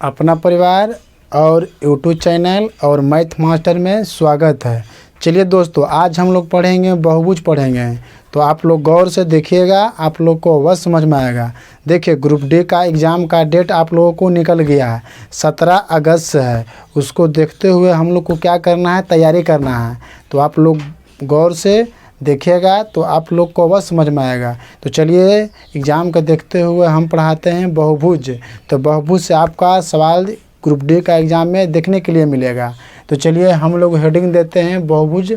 अपना परिवार और यूट्यूब चैनल और मैथ मास्टर में स्वागत है। चलिए दोस्तों, आज हम लोग पढ़ेंगे बहुभुज पढ़ेंगे। तो आप लोग गौर से देखिएगा, आप लोग को अवश्य समझ में आएगा। देखिए, ग्रुप डी का एग्ज़ाम का डेट आप लोगों को निकल गया है, 17 अगस्त से है। उसको देखते हुए हम लोग को क्या करना है, तैयारी करना है। तो आप लोग गौर से देखिएगा तो आप लोग को अवश्य समझ में आएगा। तो चलिए, एग्ज़ाम का देखते हुए हम पढ़ाते हैं बहुभुज। तो बहुभुज से आपका सवाल ग्रुप डी का एग्ज़ाम में देखने के लिए मिलेगा। तो चलिए हम लोग हेडिंग देते हैं बहुभुज।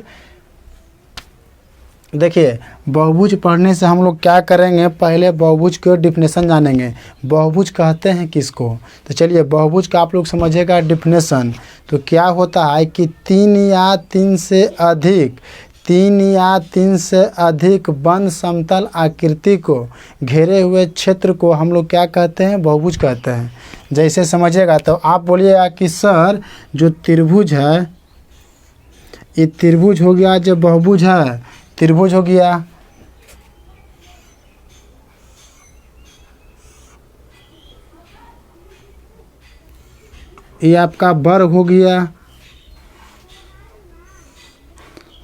देखिए, बहुभुज पढ़ने से हम लोग क्या करेंगे, पहले बहुभुज के डिफिनेशन जानेंगे। बहुभुज कहते हैं किसको? तो चलिए, बहुभुज का आप लोग समझिएगा डिफिनेशन। तो क्या होता है कि तीन या तीन से अधिक वन समतल आकृति को घेरे हुए क्षेत्र को हम लोग क्या कहते हैं, बहुभुज कहते हैं। जैसे समझिएगा तो आप बोलिएगा कि सर जो त्रिभुज है, ये त्रिभुज हो गया, जो बहुभुज है त्रिभुज हो गया। ये आपका वर्ग हो गया।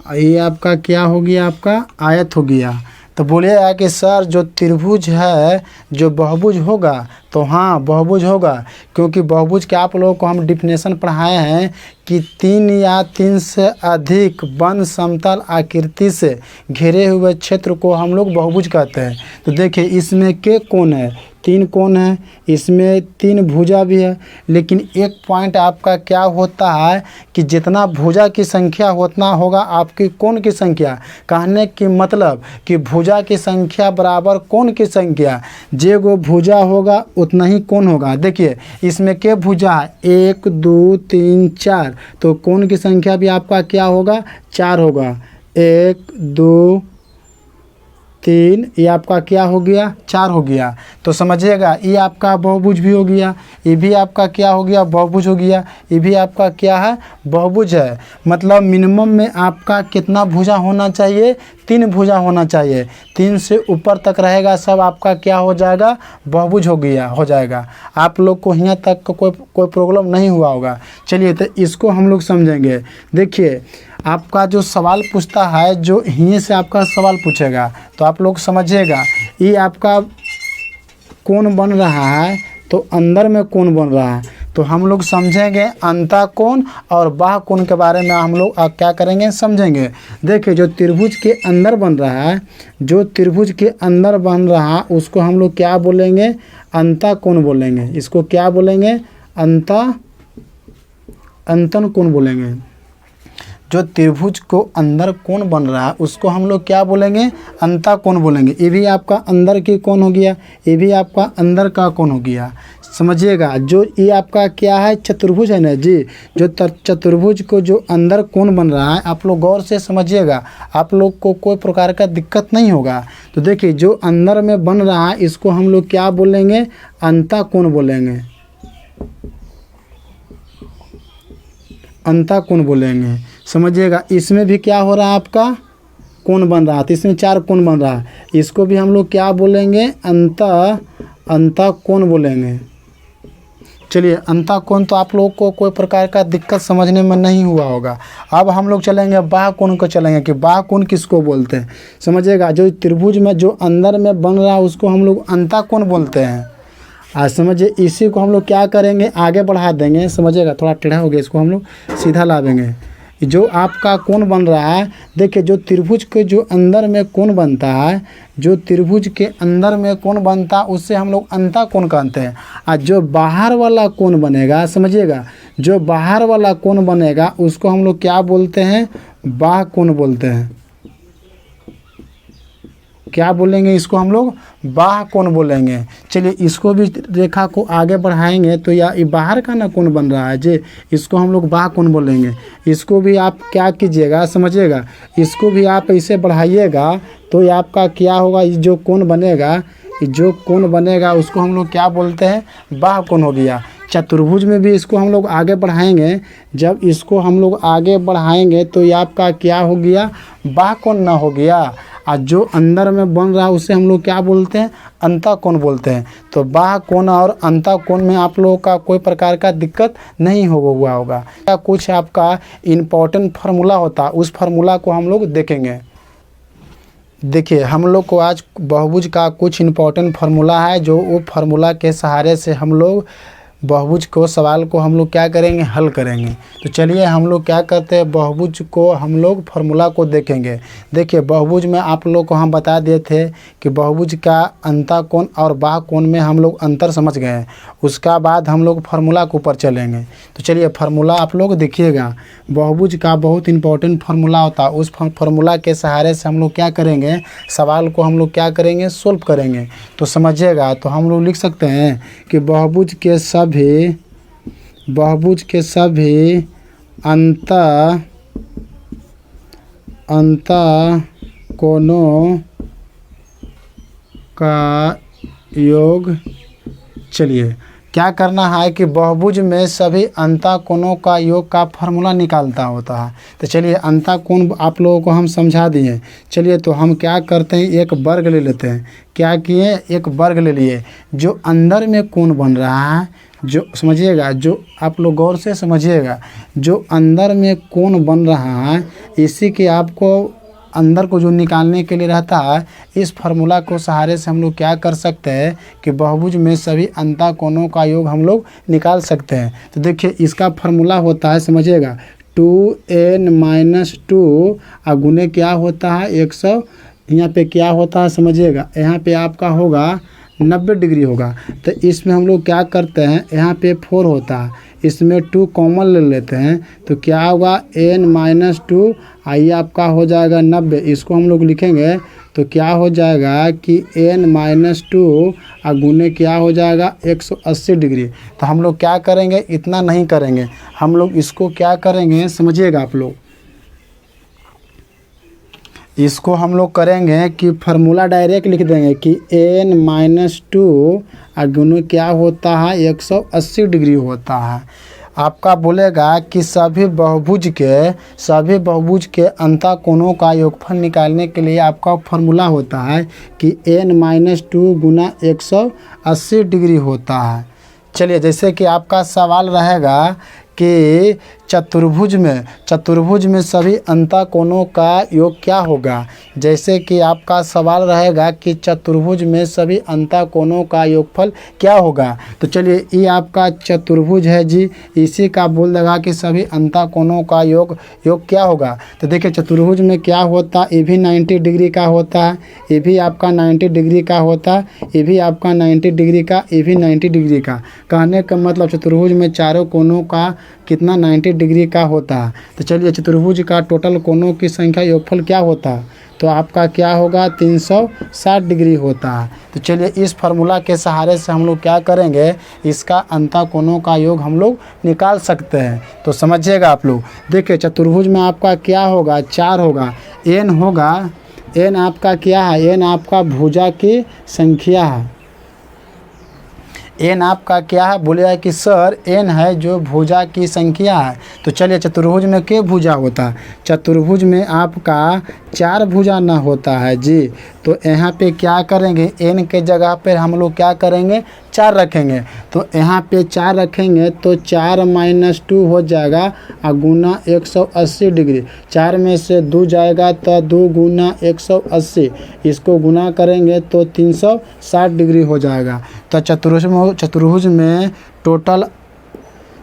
ये आपका क्या हो गया, आपका आयत हो गया। तो बोलिएगा कि सर जो त्रिभुज है जो बहुभुज होगा, तो हाँ बहुभुज होगा, क्योंकि बहुभुज के आप लोगों को हम डिफिनेशन पढ़ाए हैं कि तीन या तीन से अधिक वन समतल आकृति से घिरे हुए क्षेत्र को हम लोग बहुभुज कहते हैं। तो देखिए, इसमें के कोण है, तीन कोण है, इसमें तीन भुजा भी है। लेकिन एक पॉइंट आपका क्या होता है कि जितना भुजा की संख्या उतना होगा आपकी कोण की संख्या। कहने की मतलब कि भुजा की संख्या बराबर कोण की संख्या। जे गो भुजा होगा उतना ही कोण होगा। देखिए, इसमें के भुजा है, 1 2 3 4, तो कोण की संख्या भी आपका क्या होगा, 4 होगा। 1 2 3, ये आपका क्या हो गया, 4 हो गया। तो समझिएगा, ये आपका बहुभुज भी हो गया, ये भी आपका क्या हो गया, बहुभुज हो गया। ये भी आपका क्या है, बहुभुज है। मतलब मिनिमम में आपका कितना भुजा होना चाहिए, 3 भुजा होना चाहिए। 3 से ऊपर तक रहेगा सब आपका क्या हो जाएगा, बहुभुज हो जाएगा। आप लोग को यहाँ तक कोई प्रॉब्लम नहीं हुआ होगा। चलिए, तो इसको हम लोग समझेंगे। देखिए, आपका जो सवाल पूछता है, जो यहीं से आपका सवाल पूछेगा, तो आप लोग समझिएगा, ये आपका कोण बन रहा है, तो अंदर में कोण बन रहा है। तो हम लोग समझेंगे अंतः कोण और बाह्य कोण के बारे में हम लोग क्या करेंगे, समझेंगे। देखिए, जो त्रिभुज के अंदर बन रहा है, जो त्रिभुज के अंदर बन रहा है, उसको हम लोग क्या बोलेंगे, अंतः कोण बोलेंगे। इसको क्या बोलेंगे, अंतन कोण बोलेंगे। जो त्रिभुज को अंदर कोण बन रहा है उसको हम लोग क्या बोलेंगे, अंतः कोण बोलेंगे। ये भी आपका अंदर की कोण हो गया, ये भी आपका अंदर का कोण हो गया। समझिएगा, जो ये आपका क्या है, चतुर्भुज है ना जी। जो चतुर्भुज को जो अंदर कोण बन रहा है, आप लोग गौर से समझिएगा, आप लोग को कोई प्रकार का दिक्कत नहीं होगा। तो देखिए, जो अंदर में बन रहा है इसको हम लोग क्या बोलेंगे, अंतः कोण बोलेंगे, अंतः कोण बोलेंगे। समझिएगा, इसमें भी क्या हो रहा है, आपका कोण बन रहा है, तो इसमें 4 कोण बन रहा है। इसको भी हम लोग क्या बोलेंगे, अंतः कोण बोलेंगे। चलिए, अंतः कोण तो आप लोगों को कोई प्रकार का दिक्कत समझने में नहीं हुआ होगा। अब हम लोग चलेंगे बाह्य कोण को, चलेंगे कि बाह्य कोण किसको बोलते हैं। समझिएगा, जो त्रिभुज में जो अंदर में बन रहा है उसको हम लोग अंतः कोण बोलते हैं। आज समझिए, इसी को हम लोग क्या करेंगे, आगे बढ़ा देंगे। समझिएगा, थोड़ा टेढ़ा हो गया, इसको हम लोग सीधा ला देंगे। जो आपका कोण बन रहा है, देखिए, जो त्रिभुज के जो अंदर में कोण बनता है, जो त्रिभुज के अंदर में कोण बनता है उससे हम लोग अंतः कोण कहते हैं। और जो बाहर वाला कोण बनेगा, समझिएगा, जो बाहर वाला कोण बनेगा उसको हम लोग क्या बोलते हैं, बाह्य कोण बोलते हैं। क्या बोलेंगे, इसको हम लोग बाह्य कोण बोलेंगे। चलिए, इसको भी रेखा को आगे बढ़ाएंगे तो ये बाहर का ना कोण बन रहा है जी, इसको हम लोग बाह्य कोण बोलेंगे। इसको भी आप क्या कीजिएगा, समझिएगा, इसको भी आप ऐसे बढ़ाइएगा तो ये आपका क्या होगा, जो कोण बनेगा उसको हम लोग क्या बोलते हैं, बाह्य कोण हो गया। चतुर्भुज में भी इसको हम लोग आगे बढ़ाएंगे। जब इसको हम लोग आगे बढ़ाएंगे तो ये आपका क्या हो गया, बाह्य कोण ना हो गया। और जो अंदर में बन रहा है उसे हम लोग क्या बोलते हैं, अंतःकोण बोलते हैं। तो बाह्य कोण और अंतःकोण में आप लोगों का कोई प्रकार का दिक्कत नहीं हुआ होगा। क्या कुछ आपका इम्पोर्टेंट फार्मूला होता है, उस फार्मूला को हम लोग देखेंगे। देखिए हम लोग को आज बहुभुज का कुछ इम्पोर्टेंट फार्मूला है, जो वो फार्मूला के सहारे से हम लोग बहुभुज को सवाल को हम लोग क्या करेंगे, हल करेंगे। तो चलिए हम लोग क्या करते हैं, बहुभुज को हम लोग फार्मूला को देखेंगे। देखिए बहुभुज में आप लोग को हम बता दिए थे कि बहुभुज का अंतःकोण और बाह्य कोण में हम लोग अंतर समझ गए। उसका बाद हम लोग फार्मूला के ऊपर चलेंगे। तो चलिए फार्मूला आप लोग देखिएगा। बहुभुज का बहुत इंपॉर्टेंट फार्मूला होता है, उस फार्मूला के सहारे से हम लोग क्या करेंगे, सवाल को हम लोग क्या करेंगे, सोल्व करेंगे। तो समझिएगा। तो हम लोग लिख सकते हैं कि बहुभुज के सभी अंतःकोणों का योग। चलिए क्या करना है कि बहुभुज में सभी अंतःकोणों का योग का फार्मूला निकालता होता है। तो चलिए अंतःकोण आप लोगों को हम समझा दिए। चलिए तो हम क्या करते हैं, एक वर्ग ले लेते हैं। क्या किए, एक वर्ग ले लिए। जो अंदर में कोण बन रहा है, जो समझिएगा, जो आप लोग गौर से समझिएगा, जो अंदर में कोण बन रहा है इसी के आपको अंदर को जो निकालने के लिए रहता है, इस फार्मूला को सहारे से हम लोग क्या कर सकते हैं कि बहुभुज में सभी अंतःकोणों का योग हम लोग निकाल सकते हैं। तो देखिए इसका फार्मूला होता है, समझिएगा, 2n-2 और गुने क्या होता है 100। यहाँ पे क्या होता है समझिएगा, यहाँ पे आपका होगा 90 डिग्री होगा। तो इसमें हम लोग क्या करते हैं, यहाँ पे 4 होता है, इसमें 2 कॉमन ले लेते हैं। तो क्या होगा n-2, आइए आपका हो जाएगा 90। इसको हम लोग लिखेंगे तो क्या हो जाएगा कि n-2 और गुने क्या हो जाएगा 180 डिग्री। तो हम लोग क्या करेंगे, इतना नहीं करेंगे, हम लोग इसको क्या करेंगे समझिएगा आप लोग, इसको हम लोग करेंगे कि फार्मूला डायरेक्ट लिख देंगे कि n-2 और गुने क्या होता है 180 डिग्री होता है। आपका बोलेगा कि सभी बहुभुज के अंतःकोणों का योगफल निकालने के लिए आपका फार्मूला होता है कि n-2 गुना 180 डिग्री होता है। चलिए जैसे कि आपका सवाल रहेगा कि चतुर्भुज में सभी अंतःकोणों का योग क्या होगा। जैसे कि आपका सवाल रहेगा कि चतुर्भुज में सभी अंतःकोणों का योगफल क्या होगा। तो चलिए ये आपका चतुर्भुज है जी, इसी का बोल देगा कि सभी अंतःकोणों का योग क्या होगा। तो देखिए चतुर्भुज में क्या होता है, ये भी 90 डिग्री का होता है, ये भी आपका 90 डिग्री का होता है, ये भी आपका 90 डिग्री का, ये भी 90 डिग्री का। कहने का मतलब चतुर्भुज में चारों कोणों का कितना 90 डिग्री का होता है। तो चलिए चतुर्भुज का टोटल कोणों की संख्या योगफल क्या होता है, तो आपका क्या होगा 360 डिग्री होता है। तो चलिए इस फार्मूला के सहारे से हम लोग क्या करेंगे, इसका अंतःकोणों का योग हम लोग निकाल सकते हैं। तो समझिएगा आप लोग। देखिए चतुर्भुज में आपका क्या होगा, 4 होगा, n होगा, n आपका क्या है, n आपका भुजा की संख्या है। n आपका क्या है, बोलेगा कि सर n है जो भुजा की संख्या है। तो चलिए चतुर्भुज में क्या भुजा होता है, चतुर्भुज में आपका 4 भुजा न होता है जी। तो यहाँ पे क्या करेंगे, n के जगह पर हम लोग क्या करेंगे, 4 रखेंगे। तो यहाँ पे 4 रखेंगे तो 4-2 हो जाएगा और गुना 180 डिग्री। 4 में से 2 जाएगा तो 2 गुना 180, इसको गुना करेंगे तो 360 डिग्री हो जाएगा। तो चतुर्भुज में टोटल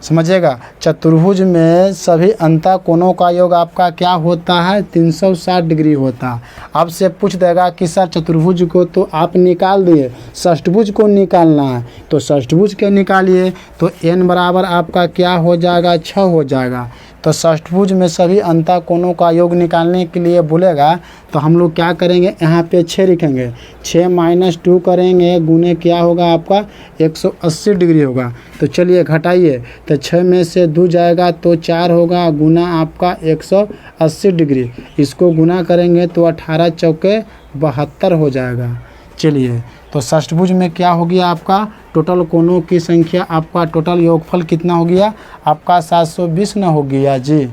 समझिएगा, चतुर्भुज में सभी अंतःकोणों का योग आपका क्या होता है, 360 डिग्री होता है। अब से पूछ देगा कि सर चतुर्भुज को तो आप निकाल दिए, षष्ठभुज को निकालना है। तो षष्ठभुज के निकालिए तो n बराबर आपका क्या हो जाएगा, 6 हो जाएगा। तो षष्ठभुज में सभी अंतःकोणों का योग निकालने के लिए बोलेगा तो हम लोग क्या करेंगे, यहाँ पे 6 लिखेंगे, 6-2 करेंगे, गुने क्या होगा आपका 180 डिग्री होगा। तो चलिए घटाइए, तो 6 में से 2 जाएगा तो 4 होगा, गुना आपका 180 डिग्री, इसको गुना करेंगे तो 18 चौके 72 हो जाएगा। चलिए तो षष्ठभुज में क्या हो गया आपका, टोटल कोणों की संख्या, आपका टोटल योगफल कितना हो गया आपका 720 न हो गया जी।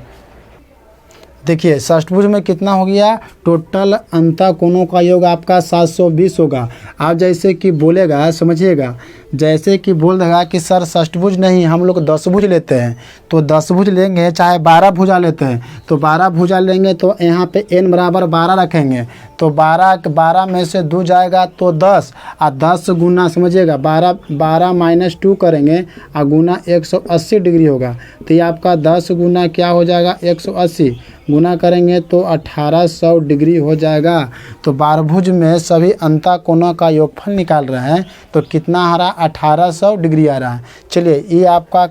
देखिए षष्ठभुज में कितना हो गया, टोटल अंतः कोणों का योग आपका 720 होगा। आप जैसे कि बोलेगा, समझिएगा, जैसे कि बोल देगा कि सर षष्ठभुज नहीं, हम लोग 10 भुज लेते हैं, तो 10 भुज लेंगे, चाहे 12 भुजा लेते हैं तो 12 भुजा लेंगे, तो यहाँ पे n बराबर 12 रखेंगे, तो 12 में से 2 जाएगा तो 10, और 10 गुना, समझिएगा, 12 माइनस 2 करेंगे और गुना 180 डिग्री होगा, तो ये आपका 10 गुना क्या हो जाएगा, 180 गुना करेंगे तो 1800 डिग्री हो जाएगा। तो बारभुज में सभी अंतः कोणों का योगफल निकाल रहे हैं, तो कितना आ रहा है, 1800 डिग्री आ रहा है। चलिए ये आपका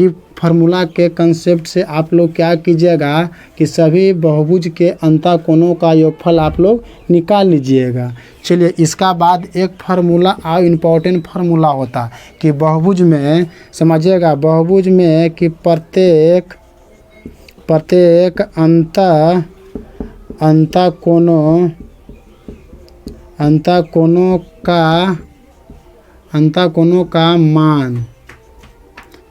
ये फार्मूला के कंसेप्ट से आप लोग क्या कीजिएगा कि सभी बहुभुज के अंतः कोणों का योगफल आप लोग निकाल लीजिएगा। चलिए इसका बाद एक फार्मूला और इम्पोर्टेंट फार्मूला होता कि बहुभुज में, समझिएगा, बहुभुज में कि प्रत्येक अंतः कोणों का मान,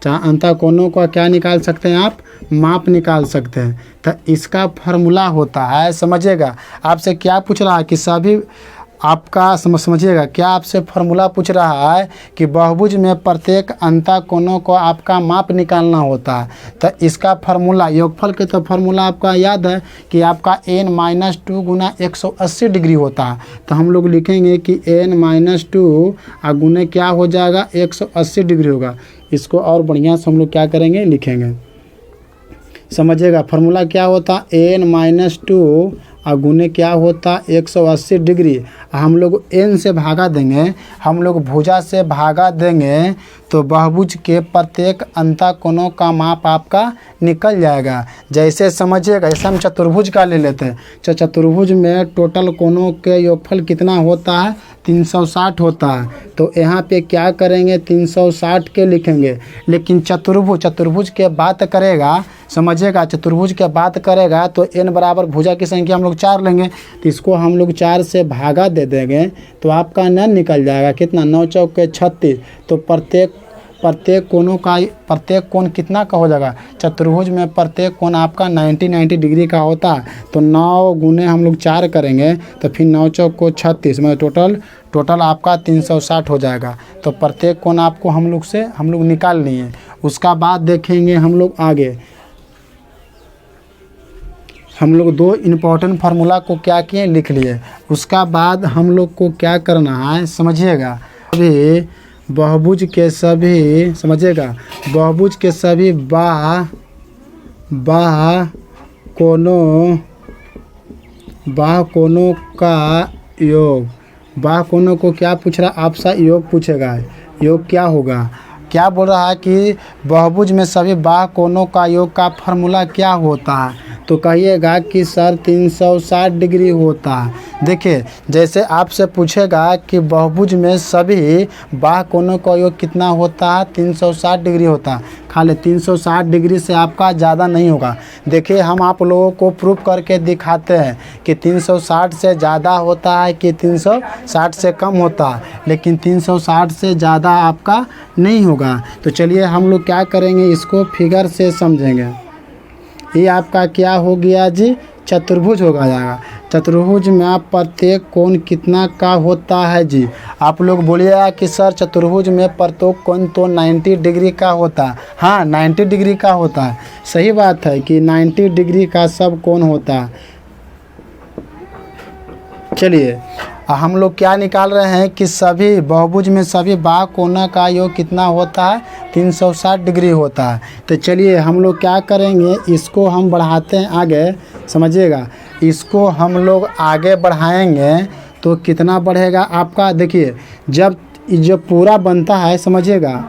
अंतः कोणों का क्या निकाल सकते हैं आप, माप निकाल सकते हैं। तो इसका फार्मूला होता है, समझिएगा, आपसे क्या पूछ रहा है कि सभी आपका समझिएगा, क्या आपसे फार्मूला पूछ रहा है कि बहुभुज में प्रत्येक अंतः कोणों को आपका माप निकालना होता है। तो इसका फार्मूला, योगफल के तो फार्मूला आपका याद है कि आपका n-2 गुना 180 डिग्री होता है, तो हम लोग लिखेंगे कि n-2 और गुने क्या हो जाएगा, 180 डिग्री होगा। इसको और बढ़िया से हम लोग क्या करेंगे, लिखेंगे, समझिएगा, फार्मूला क्या होता, n-2 और गुने क्या होता, 180 डिग्री, हम लोग n से भागा देंगे, हम लोग भुजा से भागा देंगे, तो बहुभुज के प्रत्येक अंतः कोणों का माप आपका निकल जाएगा। जैसे समझिएगा, जैसे हम चतुर्भुज का ले लेते हैं, चतुर्भुज में टोटल कोणों के योगफल कितना होता है, 360 होता है, तो यहाँ पे क्या करेंगे, 360 के लिखेंगे। लेकिन चतुर्भुज के बात करेगा, समझिएगा, चतुर्भुज के बात करेगा तो n बराबर भुजा की संख्या हम लोग 4 लेंगे, तो इसको हम लोग 4 से भागा दे देंगे, तो आपका न निकल जाएगा कितना, 9 चौके 36, तो प्रत्येक कोण कितना का हो जाएगा, चतुर्भुज में प्रत्येक कोण आपका 90 डिग्री का होता है, तो 9 गुने हम लोग 4 करेंगे, तो फिर 9 चौक को 36, मतलब टोटल आपका 360 हो जाएगा। तो प्रत्येक कोण आपको हम लोग निकाल लिए। उसका बाद देखेंगे हम लोग आगे, हम लोग 2 इम्पोर्टेंट फार्मूला को क्या किए, लिख लिए। उसका बाद हम लोग को क्या करना है, समझिएगा, अभी बहुभुज के सभी, समझिएगा, बहुभुज के सभी बाह कोणों का योग, बाह कोणों को क्या पूछ रहा, आपसे योग पूछेगा, योग क्या होगा, क्या बोल रहा है कि बहुभुज में सभी बाह कोणों का योग का फार्मूला क्या होता है, तो कहिएगा कि सर 360 डिग्री होता है। देखिए जैसे आपसे पूछेगा कि बहुभुज में सभी बाह कोणों का योग कितना होता है, 360 डिग्री होता है, खाली 360 डिग्री से आपका ज़्यादा नहीं होगा। देखिए हम आप लोगों को प्रूफ करके दिखाते हैं कि 360 से ज़्यादा होता है कि 360 से कम होता है, लेकिन 360 से ज़्यादा आपका नहीं होगा। तो चलिए हम लोग क्या करेंगे, इसको फिगर से समझेंगे। ये आपका क्या हो गया जी, चतुर्भुज होगा जाएगा। चतुर्भुज में आप प्रत्येक कोण कितना का होता है जी, आप लोग बोलिएगा कि सर चतुर्भुज में प्रत्येक कोण तो 90 डिग्री का होता है। हाँ 90 डिग्री का होता है, सही बात है कि 90 डिग्री का सब कोण होता है। चलिए हम लोग क्या निकाल रहे हैं कि सभी बहुभुज में सभी बाह कोणों का योग कितना होता है, 360 डिग्री होता है। तो चलिए हम लोग क्या करेंगे, इसको हम बढ़ाते हैं आगे, समझिएगा, इसको हम लोग आगे बढ़ाएंगे तो कितना बढ़ेगा आपका। देखिए जब पूरा बनता है, समझिएगा,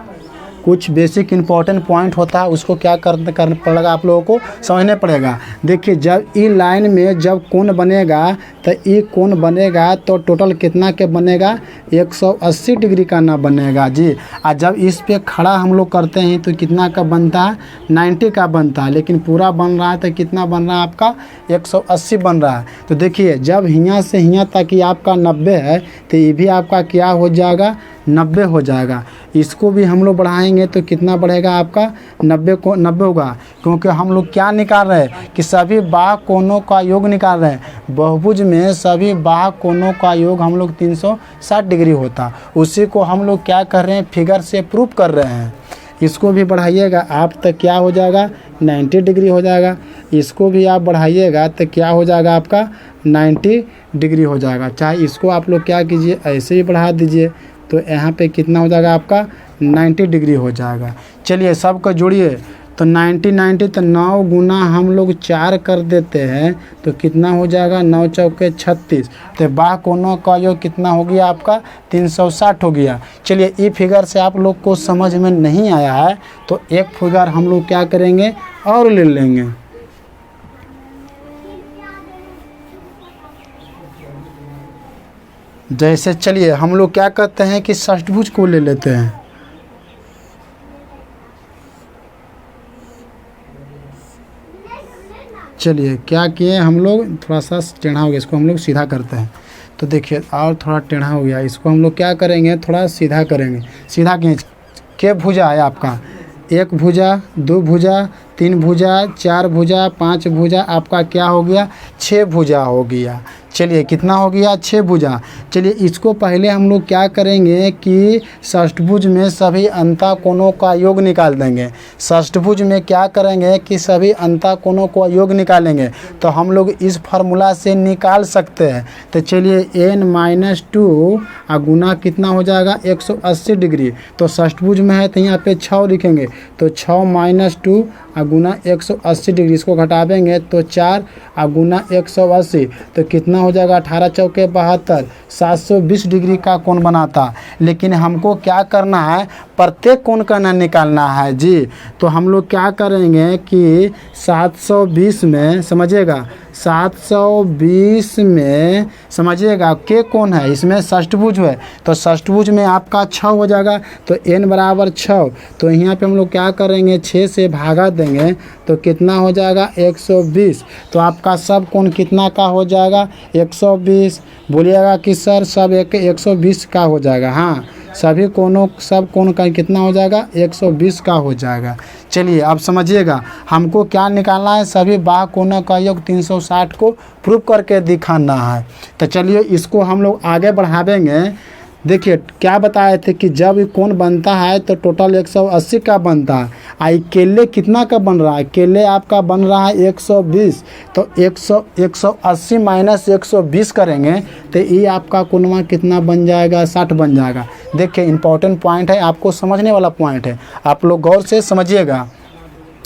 कुछ बेसिक इम्पोर्टेंट पॉइंट होता है, उसको क्या करना पड़ेगा, आप लोगों को समझने पड़ेगा। देखिए जब ई लाइन में जब कोण बनेगा तो ई कोण बनेगा तो टोटल कितना के बनेगा, 180 डिग्री का ना बनेगा जी। और जब इस पे खड़ा हम लोग करते हैं तो कितना का बनता है, 90 का बनता है, लेकिन पूरा बन रहा है तो कितना बन रहा है आपका, 180 बन रहा है। तो देखिए जब हियाँ से हियाँ तक ही आपका 90 है तो ये भी आपका क्या हो जाएगा, 90 हो जाएगा। इसको भी हम लोग बढ़ाएंगे तो कितना बढ़ेगा आपका 90 होगा, क्योंकि हम लोग क्या निकाल रहे हैं कि सभी बाह्य कोणों का योग निकाल रहे हैं। बहुभुज में सभी बाह्य कोणों का योग हम लोग 360 डिग्री होता, उसी को हम लोग क्या कर रहे हैं फिगर से प्रूव कर रहे हैं। इसको भी बढ़ाइएगा आप तो क्या हो जाएगा 90 डिग्री हो जाएगा। इसको भी आप बढ़ाइएगा तो क्या हो जाएगा आपका 90 डिग्री हो जाएगा। चाहे इसको आप लोग क्या कीजिए ऐसे ही बढ़ा दीजिए तो यहाँ पे कितना हो जाएगा आपका 90 डिग्री हो जाएगा। चलिए सबको जोड़िए तो 90 तो 9 गुना हम लोग 4 कर देते हैं तो कितना हो जाएगा 9 चौके 36। तो बाह्य कोणों का योग कितना हो गया आपका 360 हो गया। चलिए ये फिगर से आप लोग को समझ में नहीं आया है तो एक फिगर हम लोग क्या करेंगे और ले लेंगे। जैसे चलिए हम लोग क्या करते हैं कि षष्ठभुज को ले लेते हैं। चलिए क्या किए हम लोग थोड़ा सा टेढ़ा हो गया, इसको हम लोग सीधा करते हैं। तो देखिए और थोड़ा टेढ़ा हो गया, इसको हम लोग क्या करेंगे थोड़ा सीधा करेंगे। सीधा के भुजा है आपका 1 भुजा 2 भुजा 3 भुजा 4 भुजा 5 भुजा आपका क्या हो गया 6 भुजा हो गया। चलिए कितना हो गया 6 भुजा। चलिए इसको पहले हम लोग क्या करेंगे कि षष्ठभुज में सभी अंतः कोणों का योग निकाल देंगे। षष्ठभुज में क्या करेंगे कि सभी अंतः कोणों का योग निकालेंगे तो हम लोग इस फार्मूला से निकाल सकते हैं। तो चलिए n-2 गुना कितना हो जाएगा 180 डिग्री। तो षष्ठभुज में है तो यहाँ पे 6 लिखेंगे तो 6 - 2 गुना 180 डिग्री। इसको घटा देंगे तो 4 गुना 180 तो कितना हो जाएगा 18 चौके 72 720 डिग्री का कोण बनाता। लेकिन हमको क्या करना है प्रत्येक कोण का ना निकालना है जी। तो हम लोग क्या करेंगे कि 720 में समझिएगा 720 में समझिएगा के कोण है इसमें षष्ठभुज है तो षष्ठभुज में आपका 6 हो जाएगा। तो n बराबर 6 तो यहाँ पे हम लोग क्या करेंगे 6 से भागा देंगे तो कितना हो जाएगा 120। तो आपका सब कोण कितना का हो जाएगा 120। बोलिएगा कि सर सब 120 का हो जाएगा। हाँ सभी कोणों सब कोण का कितना हो जाएगा 120 का हो जाएगा। चलिए अब समझिएगा हमको क्या निकालना है सभी बाह्य कोणों का योग 360 को प्रूव करके दिखाना है। तो चलिए इसको हम लोग आगे बढ़ावेंगे। देखिए क्या बताए थे कि जब ये कोण बनता है तो टोटल 180 का बनता है। आई केले कितना का बन रहा है केले आपका बन रहा है 120। तो 180 माइनस 120 करेंगे तो ये आपका कोणवा कितना बन जाएगा 60 बन जाएगा। देखिए इंपॉर्टेंट पॉइंट है आपको समझने वाला पॉइंट है, आप लोग गौर से समझिएगा।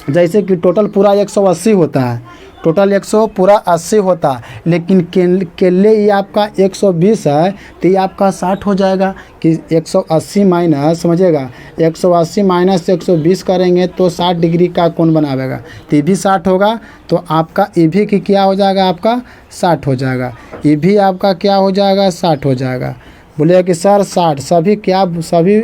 जैसे कि टोटल पूरा 180 होता है, टोटल 100 पूरा 80 होता है, लेकिन केले ये आपका 120 है तो ये आपका 60 हो जाएगा कि 180 माइनस समझिएगा 180 माइनस 120 करेंगे तो 60 डिग्री का कोण बनावेगा तो ये भी 60 होगा। तो आपका ये भी कि क्या हो जाएगा आपका 60 हो जाएगा, ये भी आपका क्या हो जाएगा 60 हो जाएगा। बोलिए कि सर 60 सभी क्या सभी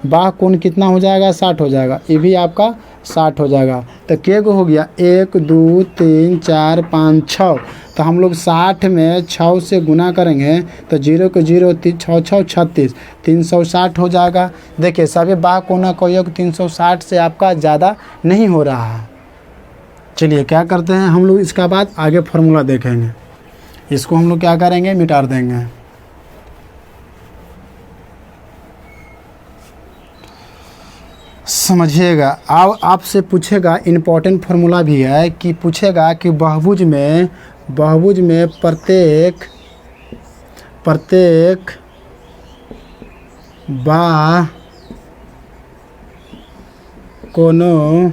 बाह्य कोण कितना हो जाएगा 60 हो जाएगा, ये भी आपका 60 हो जाएगा। तो के को हो गया 1 2 3 4 5 6। तो हम लोग 60 में 6 से गुना करेंगे तो 0 को 0 3 6 6 36 360 हो जाएगा। देखिए सभी बाह्य कोणों का योग 360 से आपका ज़्यादा नहीं हो रहा है। चलिए क्या करते हैं हम लोग इसका बाद आगे फार्मूला देखेंगे। इसको हम लोग क्या करेंगे मिटा देंगे। समझिएगा अब आपसे पूछेगा इम्पोर्टेंट फार्मूला भी है कि पूछेगा कि बहुभुज में प्रत्येक बाह्य कोणों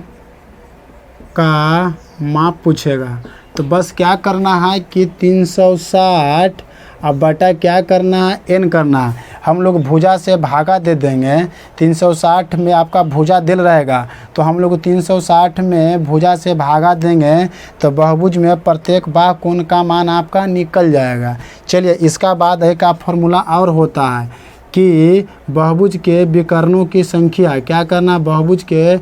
का माप पूछेगा। तो बस क्या करना है कि 360 अब बटा क्या करना है n करना है। हम लोग भुजा से भागा दे देंगे 360 में आपका भुजा दिल रहेगा तो हम लोग 360 में भुजा से भागा देंगे तो बहुभुज में प्रत्येक बाह्य कोण का मान आपका निकल जाएगा। चलिए इसका बाद एक फार्मूला और होता है कि बहुभुज के विकर्णों की संख्या क्या करना, बहुभुज के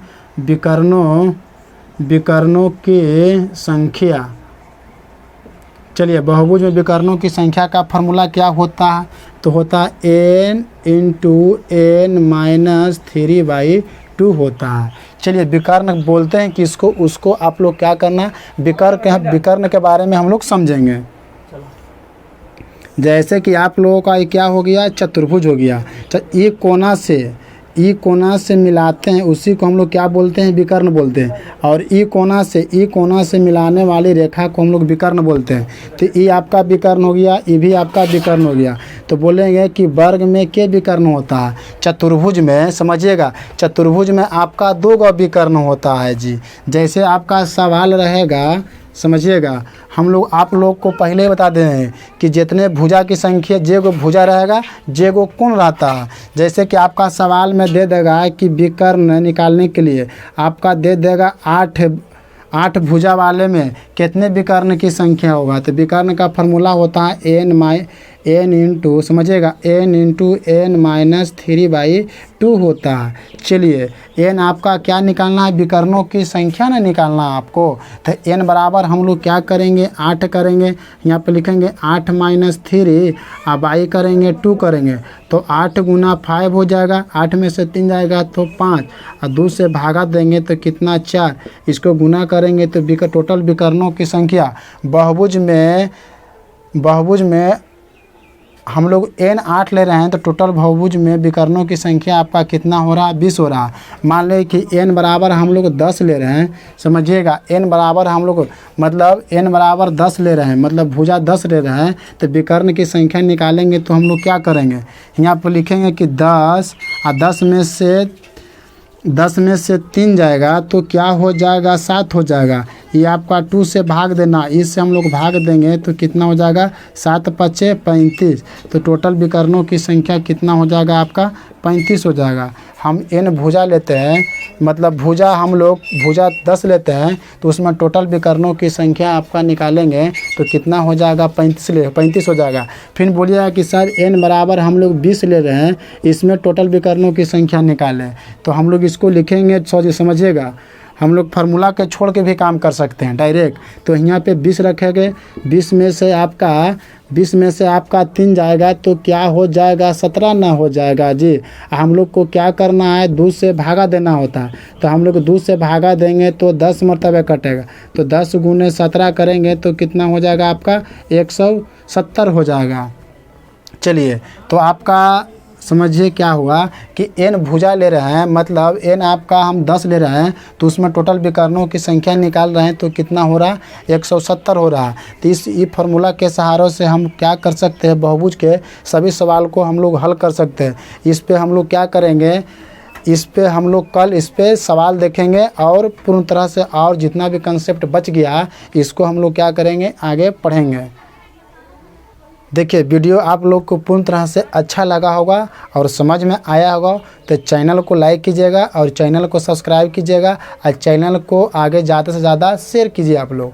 विकर्णों की संख्या चलिए बहुभुज में विकर्णों की संख्या का फार्मूला क्या होता है, तो होता है n इंटू n-3/2 होता है। चलिए विकर्ण बोलते हैं कि इसको, उसको आप लोग क्या करना, विकर्ण के बारे में हम लोग समझेंगे। जैसे कि आप लोगों का क्या हो गया, चतुर्भुज हो गया। ई कोना से मिलाते हैं, उसी को हम लोग क्या बोलते हैं, विकर्ण बोलते हैं। और ई कोना से मिलाने वाली रेखा को हम लोग विकर्ण बोलते हैं। तो ई आपका विकर्ण हो गया, ई भी आपका विकर्ण हो गया। तो बोलेंगे कि वर्ग में के विकर्ण होता है, चतुर्भुज में, समझिएगा, चतुर्भुज में आपका 2 गो विकर्ण होता है जी। जैसे आपका सवाल रहेगा, समझिएगा, हम लोग आप लोग को पहले ही बता दे रहे हैं कि जितने भुजा की संख्या, जे गो भुजा रहेगा जे गो कोण रहता है। जैसे कि आपका सवाल में दे देगा कि विकर्ण निकालने के लिए आपका दे देगा 8 भुजा वाले में कितने विकर्ण की संख्या होगा। तो विकर्ण का फार्मूला होता है n इंटू, समझिएगा, n इंटू n-3/2 होता है। चलिए n आपका क्या निकालना है, विकर्णों की संख्या ना निकालना है आपको। तो n बराबर हम लोग क्या करेंगे, 8 करेंगे, यहाँ पे लिखेंगे 8 - 3, अब i करेंगे 2 करेंगे, तो 8 गुना 5 हो जाएगा, 8 में से 3 जाएगा तो 5, और 2 से भागा देंगे तो कितना, 4। इसको गुना करेंगे तो टोटल विकर्णों की संख्या बहुभुज में हम लोग n 8 ले रहे हैं, तो टोटल बहुभुज में विकर्णों की संख्या आपका कितना हो रहा है, 20 हो रहा है। मान लें कि n बराबर हम लोग 10 ले रहे हैं, समझिएगा, n बराबर हम लोग मतलब n बराबर 10 ले रहे हैं, मतलब भुजा 10 ले रहे हैं। तो विकर्ण की संख्या निकालेंगे तो हम लोग क्या करेंगे, यहाँ पर लिखेंगे कि 10, और 10 में से 3 जाएगा तो क्या हो जाएगा, 7 हो जाएगा। ये आपका 2 से भाग देना, इससे हम लोग भाग देंगे तो कितना हो जाएगा, 7 × 5 = 35। तो टोटल विकर्णों की संख्या कितना हो जाएगा आपका, 35 हो जाएगा। हम n भुजा लेते हैं, मतलब भुजा हम लोग भुजा 10 लेते हैं, तो उसमें टोटल विकर्णों की संख्या आपका निकालेंगे तो कितना हो जाएगा, 35 हो जाएगा। फिर बोलिएगा कि सर n बराबर हम लोग 20 ले रहे हैं, इसमें टोटल विकर्णों की संख्या निकालें। तो हम लोग इसको लिखेंगे, समझिएगा, हम लोग फार्मूला के छोड़ के भी काम कर सकते हैं डायरेक्ट। तो यहाँ पे 20 रखेंगे, 20 में से आपका 3 जाएगा तो क्या हो जाएगा, 17 ना हो जाएगा जी। हम लोग को क्या करना है, 2 से भागा देना होता है। तो हम लोग 2 से भागा देंगे तो 10 मरतबे कटेगा, तो 10 × 17 करेंगे तो कितना हो जाएगा आपका, 170 हो जाएगा। चलिए तो आपका समझिए क्या हुआ कि n भुजा ले रहे हैं, मतलब n आपका हम 10 ले रहे हैं, तो उसमें टोटल विकर्णों की संख्या निकाल रहे हैं तो कितना हो रहा है, 170 हो रहा है। तो इस फार्मूला के सहारों से हम क्या कर सकते हैं, बहुभुज के सभी सवाल को हम लोग हल कर सकते हैं। इस पे हम लोग क्या करेंगे, इस पे हम लोग कल इस पे सवाल देखेंगे, और पूर्ण तरह से और जितना भी कंसेप्ट बच गया इसको हम लोग क्या करेंगे, आगे पढ़ेंगे। देखिए वीडियो आप लोग को पूर्ण तरह से अच्छा लगा होगा और समझ में आया होगा, तो चैनल को लाइक कीजिएगा और चैनल को सब्सक्राइब कीजिएगा, और चैनल को आगे ज़्यादा से ज़्यादा शेयर कीजिए आप लोग।